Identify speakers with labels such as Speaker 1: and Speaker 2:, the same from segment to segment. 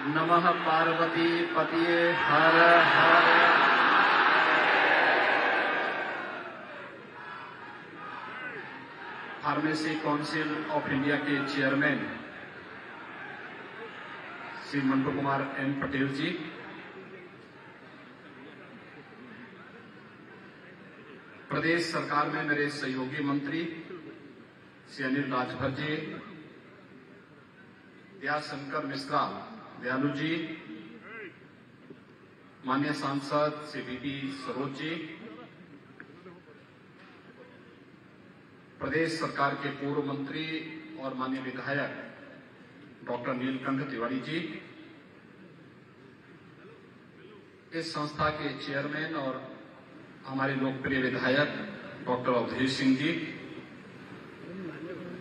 Speaker 1: नमः पार्वती पतिये हर हर। Pharmacy council of India के chairman Shri Mantu Kumar N Patel जी, प्रदेश सरकार में मेरे सहयोगी मंत्री श्री अनिल राजभर जी, दयाशंकर मिश्रा दयालु जी, माननीय सांसद श्री बीपी सरोज जी, प्रदेश सरकार के पूर्व मंत्री और माननीय विधायक डॉक्टर नीलकंठ तिवारी जी, इस संस्था के चेयरमैन और हमारे लोकप्रिय विधायक डॉक्टर अवधेश सिंह जी,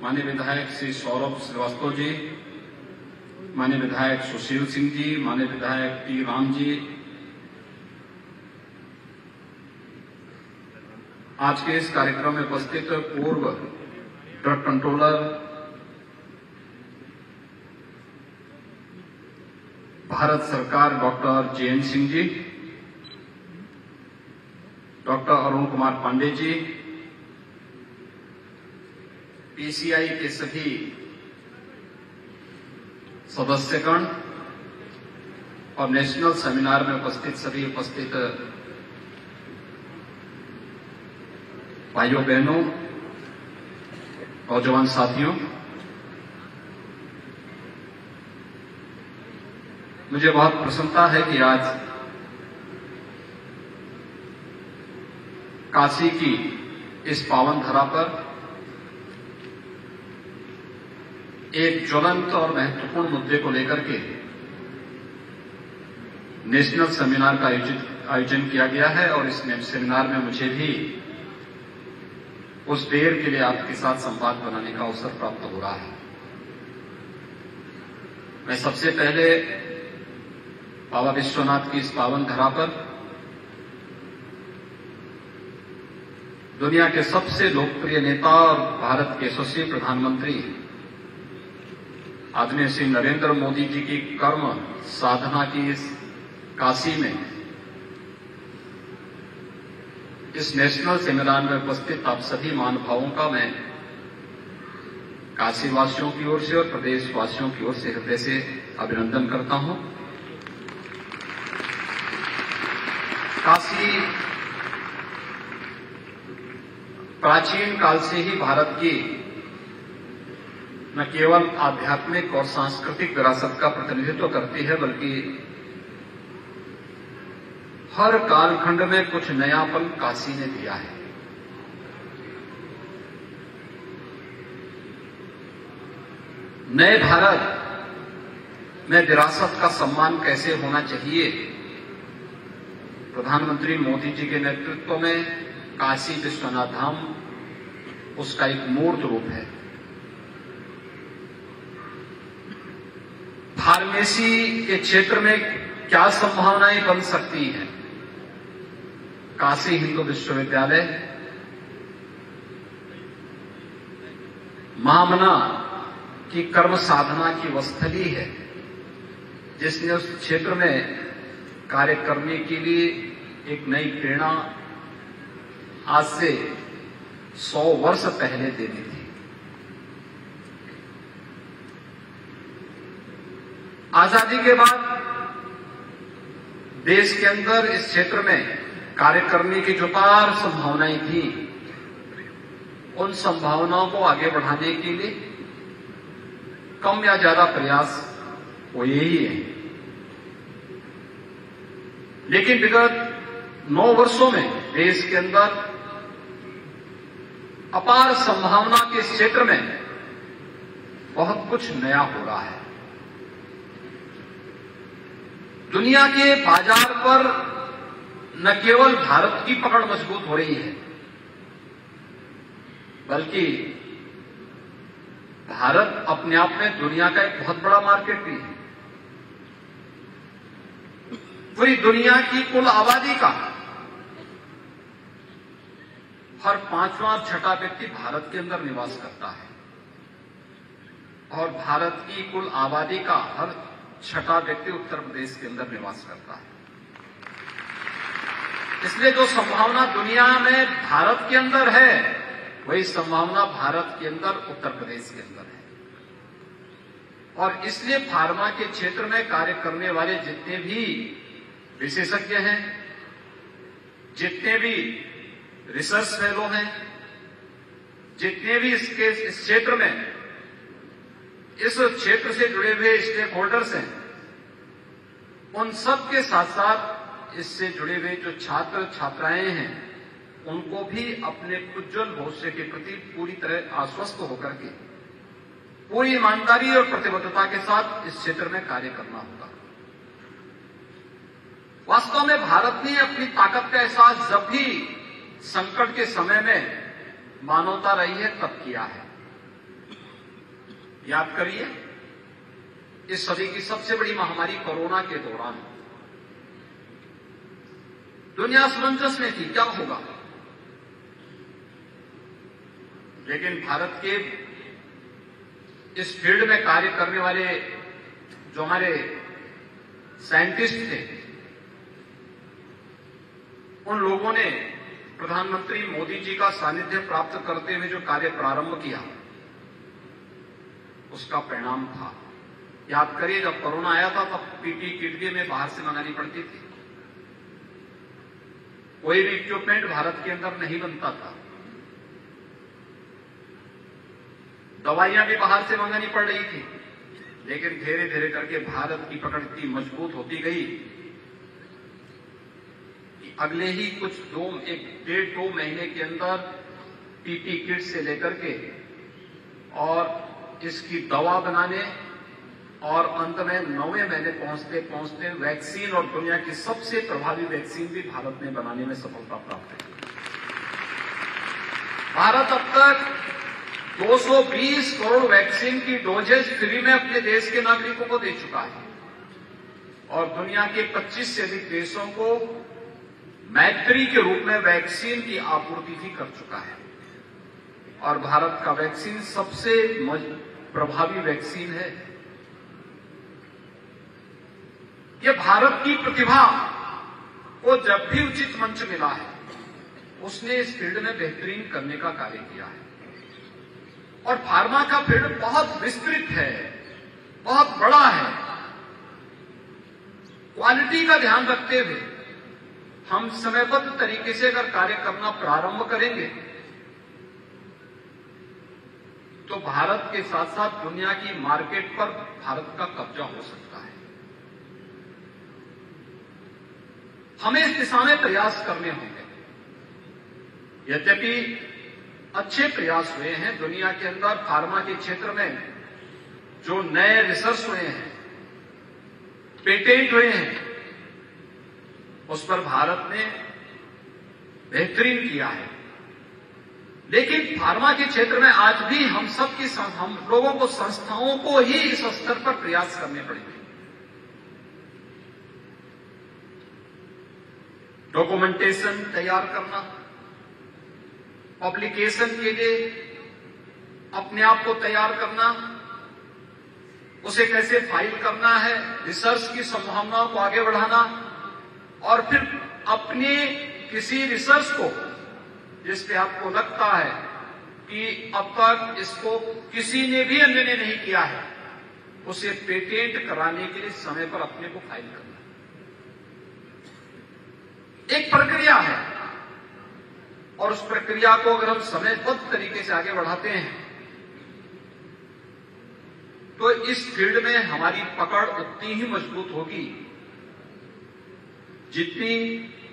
Speaker 1: माननीय विधायक श्री सौरभ श्रीवास्तव जी, माननीय विधायक सुशील सिंह जी, माननीय विधायक टी राम जी, आज के इस कार्यक्रम में उपस्थित पूर्व ड्रग कंट्रोलर भारत सरकार doctor JN Singh ji, doctor Arun Kumar Pandey ji, PCI के सभी सदस्यगण और नेशनल सेमिनार में उपस्थित सभी उपस्थित भाइयों बहनों, नौजवान साथियों, मुझे बहुत प्रसन्नता है कि आज काशी की इस पावन धरा पर एक ज्वलंत और महत्वपूर्ण मुद्दे को लेकर के नेशनल सेमिनार का आयोजन किया गया है और इस सेमिनार में मुझे भी उस देर के लिए आपके साथ संवाद बनाने का अवसर प्राप्त हो रहा है। मैं सबसे पहले बाबा विश्वनाथ की इस पावन धरा पर दुनिया के सबसे लोकप्रिय नेता और भारत के यशस्वी प्रधानमंत्री आदरणीय श्री नरेंद्र मोदी जी की कर्म साधना की इस काशी में इस नेशनल सेमिनार में उपस्थित आप सभी महानुभावों का मैं काशी वासियों की ओर से और प्रदेश वासियों की ओर से हृदय से अभिनंदन करता हूं। काशी प्राचीन काल से ही भारत की न केवल आध्यात्मिक और सांस्कृतिक विरासत का प्रतिनिधित्व करती है, बल्कि हर कालखंड में कुछ नयापन काशी ने दिया है। नए भारत में विरासत का सम्मान कैसे होना चाहिए, प्रधानमंत्री मोदी जी के नेतृत्व में काशी विश्वनाथ धाम उसका एक मूर्त रूप है। फार्मेसी के क्षेत्र में क्या संभावनाएं बन सकती हैं, काशी हिंदू विश्वविद्यालय महामना की कर्म साधना की वस्थली है, जिसने उस क्षेत्र में कार्य करने के लिए एक नई प्रेरणा आज से 100 वर्ष पहले दे दी थी। आजादी के बाद देश के अंदर इस क्षेत्र में कार्य करने की जो पार संभावनाएं थी, उन संभावनाओं को आगे बढ़ाने के लिए कम या ज्यादा प्रयास हुए ही है। लेकिन विगत 9 वर्षों में देश के अंदर अपार संभावना के इस क्षेत्र में बहुत कुछ नया हो रहा है। दुनिया के बाजार पर न केवल भारत की पकड़ मजबूत हो रही है, बल्कि भारत अपने आप में दुनिया का एक बहुत बड़ा मार्केट भी है। पूरी दुनिया की कुल आबादी का हर 5वां और 6ठा व्यक्ति भारत के अंदर निवास करता है और भारत की कुल आबादी का हर छठा व्यक्ति उत्तर प्रदेश के अंदर निवास करता है। इसलिए जो संभावना दुनिया में भारत के अंदर है, वही संभावना भारत के अंदर उत्तर प्रदेश के अंदर है। और इसलिए फार्मा के क्षेत्र में कार्य करने वाले जितने भी विशेषज्ञ हैं, जितने भी रिसर्च फेलो हैं, जितने भी इस क्षेत्र में, इस क्षेत्र से जुड़े हुए स्टेक होल्डर्स हैं, उन सब के साथ साथ इससे जुड़े हुए जो छात्र छात्राएं हैं, उनको भी अपने उज्जवल भविष्य के प्रति पूरी तरह आश्वस्त होकर के पूरी ईमानदारी और प्रतिबद्धता के साथ इस क्षेत्र में कार्य करना होगा। वास्तव में भारत ने अपनी ताकत का एहसास जब भी संकट के समय में मानवता रही है तब किया है। याद करिए, इस सदी की सबसे बड़ी महामारी कोरोना के दौरान दुनिया असमंजस में थी, क्या होगा। लेकिन भारत के इस फील्ड में कार्य करने वाले जो हमारे साइंटिस्ट थे, उन लोगों ने प्रधानमंत्री मोदी जी का सानिध्य प्राप्त करते हुए जो कार्य प्रारंभ किया, उसका परिणाम था। याद करिए, जब कोरोना आया था तब पीपी किट भी हमें बाहर से मंगानी पड़ती थी। कोई भी इक्विपमेंट भारत के अंदर नहीं बनता था। दवाइयां भी बाहर से मंगानी पड़ रही थी। लेकिन धीरे धीरे करके भारत की पकड़ इतनी मजबूत होती गई कि अगले ही कुछ 1.5-2 महीने के अंदर पीपी किट से लेकर के और इसकी दवा बनाने और अंत में 9वें महीने पहुंचते पहुंचते वैक्सीन, और दुनिया की सबसे प्रभावी वैक्सीन भी भारत ने बनाने में सफलता प्राप्त की। भारत अब तक 220 करोड़ वैक्सीन की डोजेज फ्री में अपने देश के नागरिकों को दे चुका है और दुनिया के 25 से अधिक देशों को मैत्री के रूप में वैक्सीन की आपूर्ति भी कर चुका है। और भारत का वैक्सीन सबसे प्रभावी वैक्सीन है। यह भारत की प्रतिभा को जब भी उचित मंच मिला है, उसने इस फील्ड में बेहतरीन करने का कार्य किया है। और फार्मा का फील्ड बहुत विस्तृत है, बहुत बड़ा है। क्वालिटी का ध्यान रखते हुए हम समयबद्ध तरीके से अगर कार्य करना प्रारंभ करेंगे तो भारत के साथ साथ दुनिया की मार्केट पर भारत का कब्जा हो सकता है। हमें इस दिशा में प्रयास करने होंगे। यद्यपि अच्छे प्रयास हुए हैं दुनिया के अंदर, फार्मा के क्षेत्र में जो नए रिसर्च हुए हैं, पेटेंट हुए हैं, उस पर भारत ने बेहतरीन किया है। लेकिन फार्मा के क्षेत्र में आज भी हम लोगों को, संस्थाओं को ही इस स्तर पर प्रयास करने पड़ेंगे। डॉक्यूमेंटेशन तैयार करना, पब्लिकेशन के लिए अपने आप को तैयार करना, उसे कैसे फाइल करना है, रिसर्च की संभावनाओं को आगे बढ़ाना, और फिर अपने किसी रिसर्च को जिस पे आपको लगता है कि अब तक इसको किसी ने भी अन्य ने नहीं किया है, उसे पेटेंट कराने के लिए समय पर अपने को फाइल करना। एक प्रक्रिया है और उस प्रक्रिया को अगर हम समयबद्ध तरीके से आगे बढ़ाते हैं तो इस फील्ड में हमारी पकड़ उतनी ही मजबूत होगी जितनी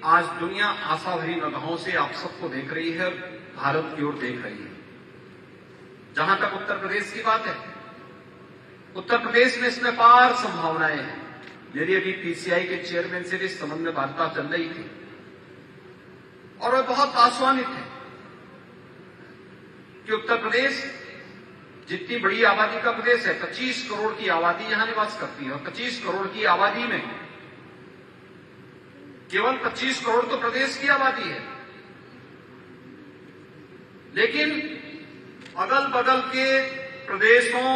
Speaker 1: आज दुनिया आशा भरी निगाहों से आप सबको देख रही है, भारत की ओर देख रही है। जहां तक उत्तर प्रदेश की बात है, उत्तर प्रदेश में इसमें अपार संभावनाएं हैं। मेरी अभी पीसीआई के चेयरमैन से भी इस संबंध में वार्ता चल रही थी और वे बहुत आश्वानित है कि उत्तर प्रदेश जितनी बड़ी आबादी का प्रदेश है, 25 करोड़ की आबादी यहां निवास करती है, और 25 करोड़ की आबादी में केवल 25 करोड़ तो प्रदेश की आबादी है, लेकिन अगल बगल के प्रदेशों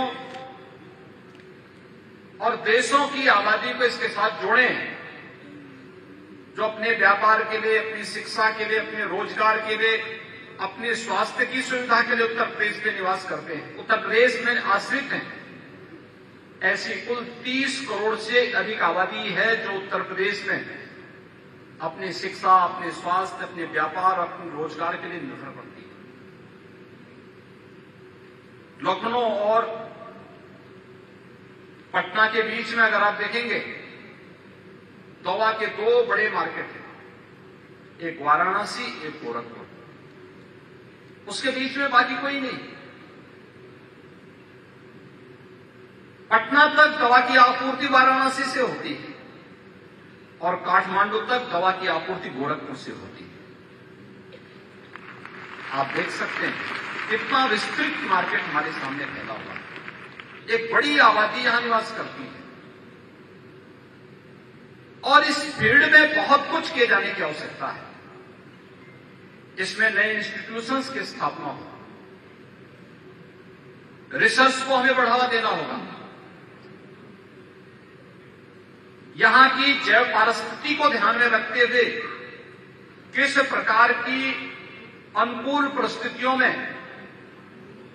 Speaker 1: और देशों की आबादी को इसके साथ जोड़ें जो अपने व्यापार के लिए, अपनी शिक्षा के लिए, अपने रोजगार के लिए, अपने स्वास्थ्य की सुविधा के लिए उत्तर प्रदेश में निवास करते हैं, उत्तर प्रदेश में आश्रित हैं। ऐसी कुल 30 करोड़ से अधिक आबादी है जो उत्तर प्रदेश में अपनी शिक्षा, अपने स्वास्थ्य, अपने व्यापार, अपने रोजगार के लिए निर्भर करती है। लखनऊ और पटना के बीच में अगर आप देखेंगे दवा के 2 बड़े मार्केट हैं, एक वाराणसी, एक गोरखपुर, उसके बीच में बाकी कोई नहीं। पटना तक दवा की आपूर्ति वाराणसी से होती है और काठमांडू तक दवा की आपूर्ति गोरखपुर से होती है। आप देख सकते हैं कितना विस्तृत मार्केट हमारे सामने फैला हुआ है। एक बड़ी आबादी यहां निवास करती है और इस फील्ड में बहुत कुछ किए जाने की आवश्यकता है। इसमें नए इंस्टीट्यूशंस की स्थापना हो, रिसर्च को हमें बढ़ावा देना होगा, यहां की जैव पारिस्थितिकी को ध्यान में रखते हुए किस प्रकार की अनुकूल परिस्थितियों में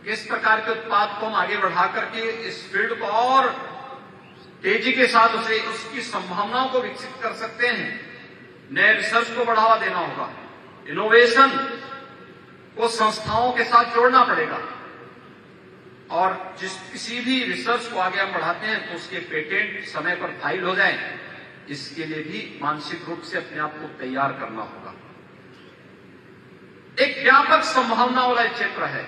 Speaker 1: किस प्रकार के उत्पाद को हम आगे बढ़ा करके इस फील्ड को और तेजी के साथ उसकी संभावनाओं को विकसित कर सकते हैं। नए रिसर्च को बढ़ावा देना होगा, इनोवेशन को संस्थाओं के साथ जोड़ना पड़ेगा और किसी भी रिसर्च को आगे हम बढ़ाते हैं तो उसके पेटेंट समय पर फाइल हो जाएं, इसके लिए भी मानसिक रूप से अपने आप को तैयार करना होगा। एक व्यापक संभावना वाला क्षेत्र है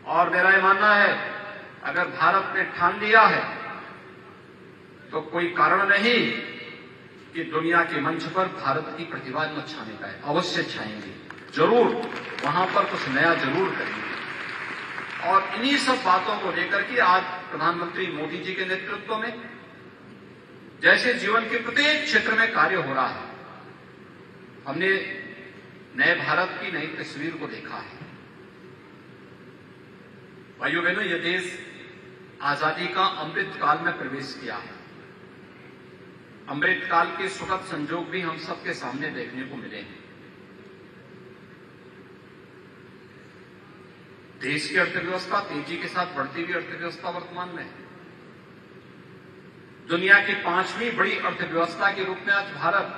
Speaker 1: और मेरा यह मानना है अगर भारत ने ठान लिया है तो कोई कारण नहीं कि दुनिया के मंच पर भारत की प्रतिभा न छाने का है। अवश्य छाएंगे, जरूर वहां पर कुछ नया जरूर करेंगे। और इन्हीं सब बातों को लेकर के आज प्रधानमंत्री मोदी जी के नेतृत्व में जैसे जीवन के प्रत्येक क्षेत्र में कार्य हो रहा है, हमने नए भारत की नई तस्वीर को देखा है। भाइयों बहनों, यह देश आजादी का अमृत काल में प्रवेश किया है। अमृत काल के सुखद संजोग भी हम सबके सामने देखने को मिले हैं। देश की अर्थव्यवस्था तेजी के साथ बढ़ती हुई अर्थव्यवस्था वर्तमान में है। दुनिया की 5वीं बड़ी अर्थव्यवस्था के रूप में आज भारत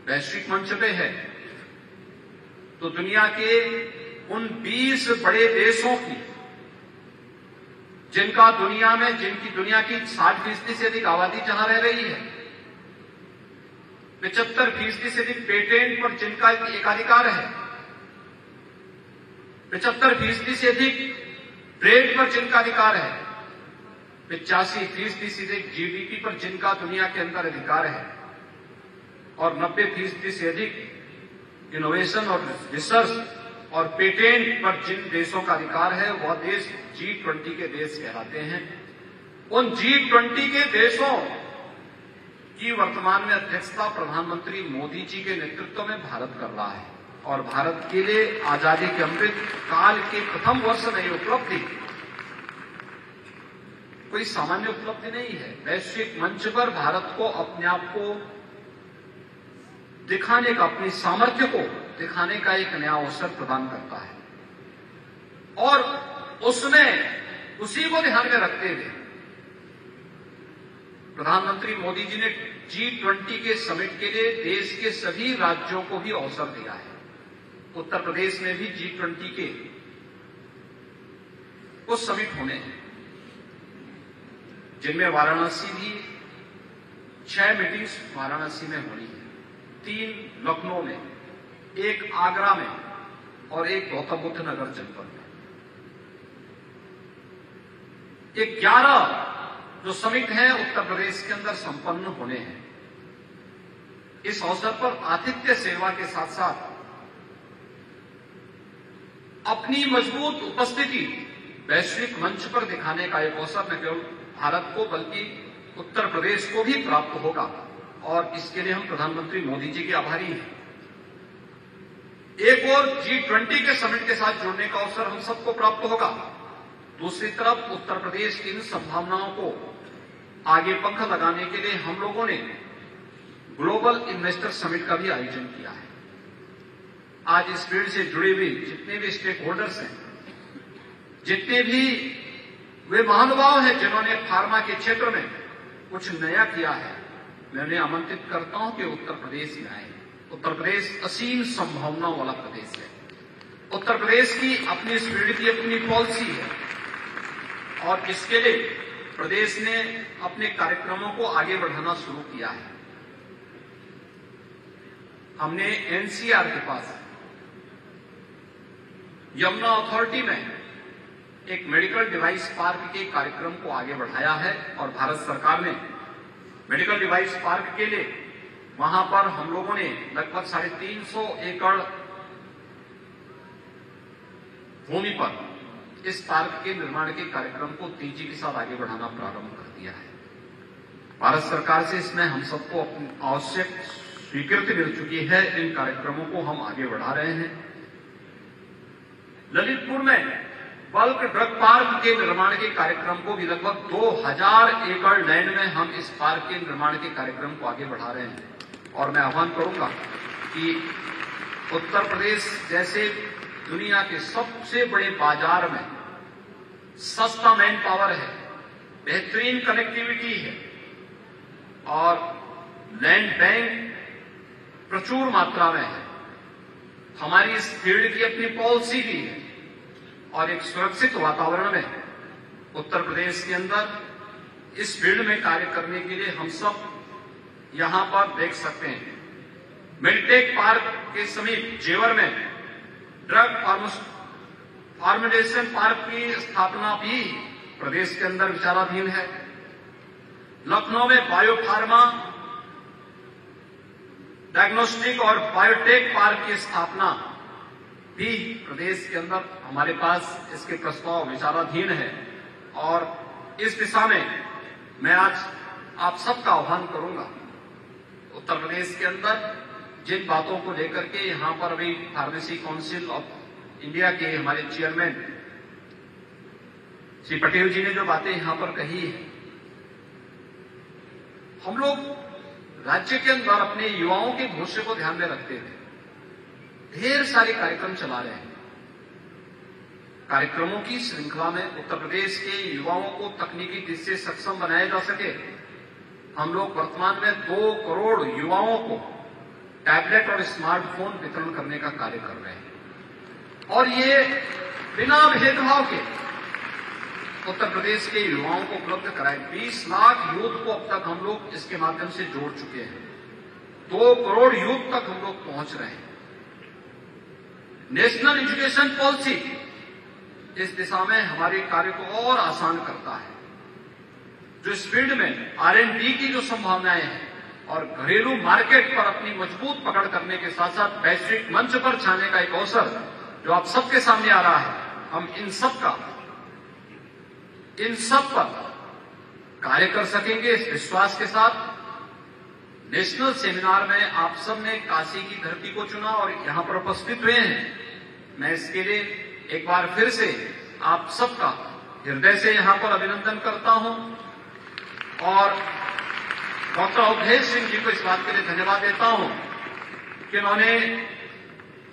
Speaker 1: वैश्विक मंच पे है। तो दुनिया के उन 20 बड़े देशों की जिनकी दुनिया की 60% से अधिक आबादी जहां रह रही है, 75% से अधिक पेटेंट पर जिनका एकाधिकार है, 75% से अधिक ट्रेड पर जिनका अधिकार है, 85% से अधिक जीडीपी पर जिनका दुनिया के अंदर अधिकार है और 90% से अधिक इनोवेशन और रिसर्च और पेटेंट पर जिन देशों का अधिकार है वह देश G20 के देश कहलाते हैं। उन G20 के देशों की वर्तमान में अध्यक्षता प्रधानमंत्री मोदी जी के नेतृत्व में भारत कर रहा है और भारत के लिए आजादी के अमृत काल के प्रथम वर्ष में यह उपलब्धि कोई सामान्य उपलब्धि नहीं है। वैश्विक मंच पर भारत को अपने आप को दिखाने का, अपनी सामर्थ्य को दिखाने का एक नया अवसर प्रदान करता है और उसमें उसी को ध्यान में रखते हुए प्रधानमंत्री मोदी जी ने G20 के समिट के लिए देश के सभी राज्यों को भी अवसर दिया है। उत्तर प्रदेश में भी G20 के कुछ समिट होने हैं जिनमें वाराणसी भी 6 मीटिंग्स वाराणसी में होनी है, 3 लखनऊ में, 1 आगरा में और 1 गौतम बुद्ध नगर जनपद में। ये 11 जो समिट हैं उत्तर प्रदेश के अंदर संपन्न होने हैं। इस अवसर पर आतिथ्य सेवा के साथ साथ अपनी मजबूत उपस्थिति वैश्विक मंच पर दिखाने का एक अवसर न केवल भारत को बल्कि उत्तर प्रदेश को भी प्राप्त होगा और इसके लिए हम प्रधानमंत्री मोदी जी के आभारी हैं। एक और G20 के समिट के साथ जुड़ने का अवसर हम सबको प्राप्त होगा, दूसरी तरफ उत्तर प्रदेश की इन संभावनाओं को आगे पंख लगाने के लिए हम लोगों ने ग्लोबल इन्वेस्टर समिट का भी आयोजन किया है। आज इस फील्ड से जुड़े हुए जितने भी स्टेक होल्डर्स हैं, जितने भी वे महानुभाव हैं जिन्होंने फार्मा के क्षेत्र में कुछ नया किया है, मैं उन्हें आमंत्रित करता हूं कि उत्तर प्रदेश में आए। उत्तर प्रदेश असीम संभावनाओं वाला प्रदेश है। उत्तर प्रदेश की अपनी इस फील्ड की अपनी पॉलिसी है और इसके लिए प्रदेश ने अपने कार्यक्रमों को आगे बढ़ाना शुरू किया है। हमने एनसीआर के पास यमुना अथॉरिटी में एक मेडिकल डिवाइस पार्क के कार्यक्रम को आगे बढ़ाया है और भारत सरकार ने मेडिकल डिवाइस पार्क के लिए वहां पर हम लोगों ने लगभग 350 एकड़ भूमि पर इस पार्क के निर्माण के कार्यक्रम को तेजी के साथ आगे बढ़ाना प्रारंभ कर दिया है। भारत सरकार से इसमें हम सबको आवश्यक स्वीकृति मिल चुकी है। इन कार्यक्रमों को हम आगे बढ़ा रहे हैं। ललितपुर में बल्क ड्रग पार्क के निर्माण के कार्यक्रम को भी लगभग 2000 एकड़ लैंड में हम इस पार्क के निर्माण के कार्यक्रम को आगे बढ़ा रहे हैं। और मैं आह्वान करूंगा कि उत्तर प्रदेश जैसे दुनिया के सबसे बड़े बाजार में सस्ता मैन पावर है, बेहतरीन कनेक्टिविटी है और लैंड बैंक प्रचुर मात्रा में है। हमारी इस फील्ड की अपनी पॉलिसी भी है और एक सुरक्षित वातावरण में उत्तर प्रदेश के अंदर इस फील्ड में कार्य करने के लिए हम सब यहां पर देख सकते हैं। मेडिटेक पार्क के समीप जेवर में ड्रग फार्मेशन पार्क की स्थापना भी प्रदेश के अंदर विचाराधीन है। लखनऊ में बायोफार्मा डायग्नोस्टिक और बायोटेक पार्क की स्थापना भी प्रदेश के अंदर हमारे पास इसके प्रस्ताव विचाराधीन है और इस दिशा में मैं आज आप सबका आह्वान करूंगा। उत्तर प्रदेश के अंदर जिन बातों को लेकर के यहां पर अभी फार्मेसी काउंसिल ऑफ इंडिया के हमारे चेयरमैन श्री पटेल जी ने जो बातें यहां पर कही है, हम लोग राज्य के अंदर अपने युवाओं के भविष्य को ध्यान में रखते हुए ढेर सारे कार्यक्रम चला रहे हैं। कार्यक्रमों की श्रृंखला में उत्तर प्रदेश के युवाओं को तकनीकी दृष्टि से सक्षम बनाया जा सके, हम लोग वर्तमान में 2 करोड़ युवाओं को टैबलेट और स्मार्टफोन वितरण करने का कार्य कर रहे हैं और ये बिना भेदभाव के उत्तर प्रदेश के युवाओं को उपलब्ध कराए। 20 लाख यूथ को अब तक हम लोग इसके माध्यम से जोड़ चुके हैं। 2 करोड़ यूथ तक हम लोग पहुंच रहे हैं। नेशनल एजुकेशन पॉलिसी इस दिशा में हमारे कार्य को और आसान करता है। जो इस फील्ड में R&D की जो संभावनाएं हैं और घरेलू मार्केट पर अपनी मजबूत पकड़ करने के साथ साथ वैश्विक मंच पर छाने का एक अवसर जो आप सबके सामने आ रहा है, हम इन सब पर कार्य कर सकेंगे इस विश्वास के साथ। नेशनल सेमिनार में आप सब ने काशी की धरती को चुना और यहां पर उपस्थित हुए हैं। मैं इसके लिए एक बार फिर से आप सबका हृदय से यहां पर अभिनंदन करता हूं और डॉक्टर अवधेश सिंह जी को इस बात के लिए धन्यवाद देता हूं कि उन्होंने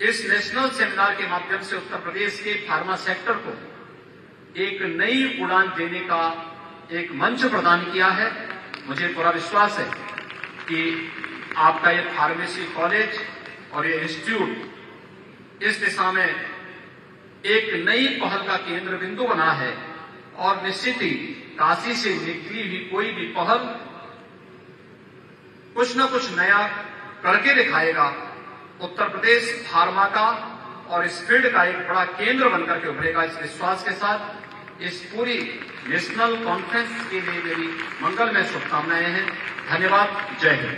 Speaker 1: इस नेशनल सेमिनार के माध्यम से उत्तर प्रदेश के फार्मा सेक्टर को एक नई उड़ान देने का एक मंच प्रदान किया है। मुझे पूरा विश्वास है कि आपका ये फार्मेसी कॉलेज और ये इंस्टीट्यूट इस दिशा में एक नई पहल का केंद्र बिंदु बना है और निश्चित ही काशी से निकली हुई कोई भी पहल कुछ न कुछ नया करके दिखाएगा। उत्तर प्रदेश फार्मा का और इस फील्ड का एक बड़ा केंद्र बनकर के उभरेगा। इस विश्वास के साथ इस पूरी नेशनल कॉन्फ्रेंस के लिए मेरी मंगलमय शुभकामनाएं हैं। धन्यवाद। जय हिंद।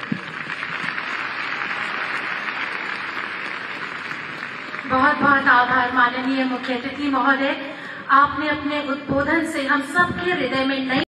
Speaker 2: बहुत बहुत आभार माननीय मुख्य अतिथि महोदय। आपने अपने उद्बोधन से हम सबके हृदय में नई